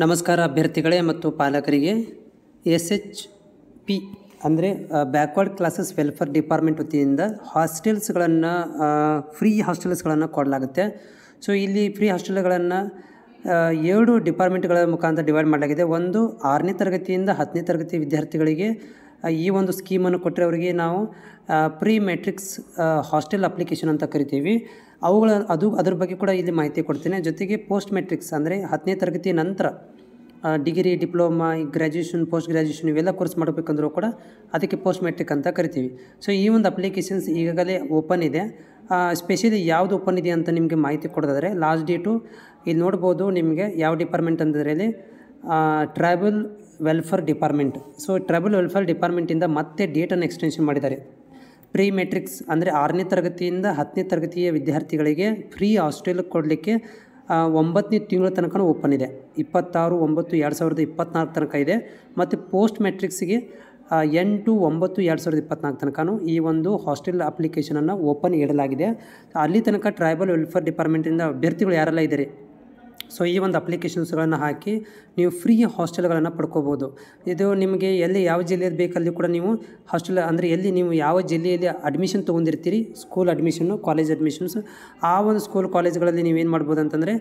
ನಮಸ್ಕಾರ ಅಭ್ಯರ್ಥಿಗಳೇ ಮತ್ತು ಪಾಲಕರಿಗೆ SHP ಅಂದರೆ ಬ್ಯಾಕ್ವರ್ಡ್ ಕ್ಲಾಸಸ್ ವೆಲ್ಫೇರ್ ಡಿಪಾರ್ಟ್ಮೆಂಟ್ ವತಿಯಿಂದ ಹಾಸ್ಟೆಲ್ಸ್ಗಳನ್ನು ಫ್ರೀ ಹಾಸ್ಟೆಲ್ಸ್ಗಳನ್ನು ಕೊಡಲಾಗುತ್ತೆ. ಸೊ ಇಲ್ಲಿ ಫ್ರೀ ಹಾಸ್ಟೆಲ್ಗಳನ್ನು 7 ಡಿಪಾರ್ಟ್ಮೆಂಟ್ಗಳ ಮುಖಾಂತರ ಡಿವೈಡ್ ಮಾಡಲಾಗಿದೆ. ಒಂದು 6ನೇ ತರಗತಿಯಿಂದ 10ನೇ ತರಗತಿ ವಿದ್ಯಾರ್ಥಿಗಳಿಗೆ ಈ ಒಂದು ಸ್ಕೀಮನ್ನು ಕೊಟ್ಟರೆ ಅವರಿಗೆ ನಾವು ಪ್ರೀ ಮೆಟ್ರಿಕ್ಸ್ ಹಾಸ್ಟೆಲ್ ಅಪ್ಲಿಕೇಶನ್ ಅಂತ ಕರಿತೀವಿ. ಅದ್ರ ಬಗ್ಗೆ ಕೂಡ ಇಲ್ಲಿ ಮಾಹಿತಿ ಕೊಡ್ತೇನೆ. ಜೊತೆಗೆ ಪೋಸ್ಟ್ ಮೆಟ್ರಿಕ್ಸ್ ಅಂದರೆ 10ನೇ ತರಗತಿ ನಂತರ degree, diploma, graduation, post graduation ಇವೆಲ್ಲ ಕೋರ್ಸ್ ಮಾಡಬೇಕಂದ್ರೂ ಕೂಡ ಅದಕ್ಕೆ ಪೋಸ್ಟ್ ಮೆಟ್ರಿಕ್ ಅಂತ ಕರಿತೀವಿ. ಸೊ ಈ ಒಂದು ಅಪ್ಲಿಕೇಶನ್ಸ್ ಈಗಾಗಲೇ ಓಪನ್ ಇದೆ. ಸ್ಪೆಷಲಿ ಯಾವುದು ಓಪನ್ ಇದೆ ಅಂತ ನಿಮಗೆ ಮಾಹಿತಿ ಕೊಡೋದಾದರೆ ಲಾಸ್ಟ್ ಡೇಟು ಇಲ್ಲಿ ನೋಡ್ಬೋದು. ನಿಮಗೆ ಯಾವ ಡಿಪಾರ್ಟ್ಮೆಂಟ್ ಅಂದರೆ tribal welfare department. So tribal welfare ಡಿಪಾರ್ಟ್ಮೆಂಟಿಂದ ಮತ್ತೆ ಡೇಟನ್ನು ಎಕ್ಸ್ಟೆನ್ಷನ್ ಮಾಡಿದ್ದಾರೆ. ಪ್ರೀ ಮೆಟ್ರಿಕ್ಸ್ ಅಂದರೆ 6ನೇ ತರಗತಿಯಿಂದ 10ನೇ ತರಗತಿಯ ವಿದ್ಯಾರ್ಥಿಗಳಿಗೆ ಫ್ರೀ ಹಾಸ್ಟೆಲ್ ಕೊಡಲಿಕ್ಕೆ 9ನೇ ತಿಂಗಳ ತನಕ ಓಪನ್ ಇದೆ. 26/9/2024 ತನಕ ಇದೆ. ಮತ್ತು ಪೋಸ್ಟ್ ಮೆಟ್ರಿಕ್ಸ್ಗೆ 8/9/2024 ತನಕ ಈ ಒಂದು ಹಾಸ್ಟೆಲ್ ಅಪ್ಲಿಕೇಶನನ್ನು ಓಪನ್ ಇಡಲಾಗಿದೆ. ಅಲ್ಲಿ ತನಕ ಟ್ರೈಬಲ್ ವೆಲ್ಫೇರ್ ಡಿಪಾರ್ಟ್ಮೆಂಟಿಂದ ಅಭ್ಯರ್ಥಿಗಳು ಯಾರೆಲ್ಲ ಇದ್ದಾರೆ, ಸೊ ಈ ಒಂದು ಅಪ್ಲಿಕೇಶನ್ಸ್ಗಳನ್ನು ಹಾಕಿ ನೀವು ಫ್ರೀ ಹಾಸ್ಟೆಲ್ಗಳನ್ನು ಪಡ್ಕೋಬೋದು. ಇದು ನಿಮಗೆ ಎಲ್ಲಿ ಯಾವ ಜಿಲ್ಲೆಯಲ್ಲಿ ಬೇಕಲ್ಲಿ ಕೂಡ ನೀವು ಹಾಸ್ಟೆಲ್ ಅಂದರೆ ಎಲ್ಲಿ ನೀವು ಯಾವ ಜಿಲ್ಲೆಯಲ್ಲಿ ಅಡ್ಮಿಷನ್ ತೊಗೊಂಡಿರ್ತೀರಿ, ಸ್ಕೂಲ್ ಅಡ್ಮಿಷನ್ನು, ಕಾಲೇಜ್ ಅಡ್ಮಿಷನ್ಸ್, ಆ ಒಂದು ಸ್ಕೂಲ್ ಕಾಲೇಜ್ಗಳಲ್ಲಿ ನೀವೇನು ಮಾಡ್ಬೋದು ಅಂತಂದರೆ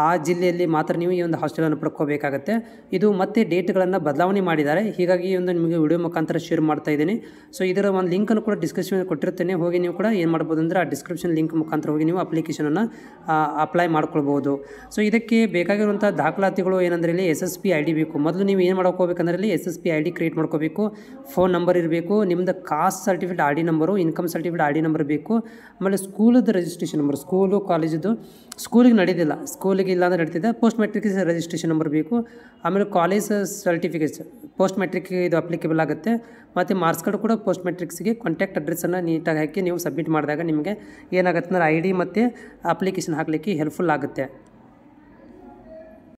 ಆ ಜಿಲ್ಲೆಯಲ್ಲಿ ಮಾತ್ರ ನೀವು ಈ ಒಂದು ಹಾಸ್ಟೆಲನ್ನು ಪಡ್ಕೋಬೇಕಾಗತ್ತೆ. ಇದು ಮತ್ತೆ ಡೇಟ್ಗಳನ್ನು ಬದಲಾವಣೆ ಮಾಡಿದ್ದಾರೆ. ಹೀಗಾಗಿ ಈ ಒಂದು ನಿಮಗೆ ವಿಡಿಯೋ ಮುಖಾಂತರ ಶೇರ್ ಮಾಡ್ತಾ ಇದ್ದೀನಿ. ಸೊ ಇದರ ಒಂದು ಲಿಂಕನ್ನು ಕೂಡ ಡಿಸ್ಕ್ರಿಪ್ಷನ್ ಕೊಟ್ಟಿರ್ತೇನೆ. ಹೋಗಿ ನೀವು ಕೂಡ ಏನು ಮಾಡ್ಬೋದು ಅಂದರೆ ಆ ಡಿಸ್ಕ್ರಿಪ್ಷನ್ ಲಿಂಕ್ ಮುಖಾಂತರ ಹೋಗಿ ನೀವು ಅಪ್ಲಿಕೇಶನನ್ನು ಅಪ್ಲೈ ಮಾಡ್ಕೊಳ್ಬೋದು. ಸೊ ಇದಕ್ಕೆ ಬೇಕಾಗಿರುವಂಥ ದಾಖಲಾತಿಗಳು ಏನಂದರೆ ಇಲ್ಲಿ SSP ID ಬೇಕು. ಮೊದಲು ನೀವು ಏನು ಮಾಡ್ಕೋಬೇಕಂದ್ರೆ ಇಲ್ಲಿ SSP ID ಕ್ರಿಯೇಟ್ ಮಾಡ್ಕೋಬೇಕು. ಫೋನ್ ನಂಬರ್ ಇರಬೇಕು, ನಿಮ್ಮದು caste certificate RD number, income certificate RD number ಬೇಕು. ಆಮೇಲೆ ಸ್ಕೂಲದ್ದು ರಿಜಿಸ್ಟ್ರೇಷನ್ ನಂಬರ್, ಸ್ಕೂಲು ಕಾಲೇಜದ್ದು, ಸ್ಕೂಲಿಗೆ ನಡೀದಿಲ್ಲ, ಸ್ಕೂಲಿಗೆ ಇಲ್ಲಾಂದರೆ ನಡೀತಿದೆ, ಪೋಸ್ಟ್ ಮೆಟ್ರಿಕ್ ರಿಜಿಸ್ಟ್ರೇಷನ್ ನಂಬರ್ ಬೇಕು. ಆಮೇಲೆ ಕಾಲೇಜ್ ಸರ್ಟಿಫಿಕೇಟ್ಸ್ ಪೋಸ್ಟ್ ಮೆಟ್ರಿಕ್ಗೆ ಇದು ಅಪ್ಲಿಕೇಬಲ್ ಆಗುತ್ತೆ. ಮತ್ತು ಮಾರ್ಕ್ಸ್ ಕಾರ್ಡ್ ಕೂಡ ಪೋಸ್ಟ್ ಮೆಟ್ರಿಕ್ಸ್ಗೆ ಕಾಂಟ್ಯಾಕ್ಟ್ ಅಡ್ರೆಸ್ಸನ್ನು ನೀಟಾಗಿ ಹಾಕಿ ನೀವು ಸಬ್ಮಿಟ್ ಮಾಡಿದಾಗ ನಿಮಗೆ ಏನಾಗುತ್ತೆ ಅಂದರೆ ID ಮತ್ತು ಅಪ್ಲಿಕೇಶನ್ ಹಾಕಲಿಕ್ಕೆ ಹೆಲ್ಪ್ಫುಲ್ ಆಗುತ್ತೆ.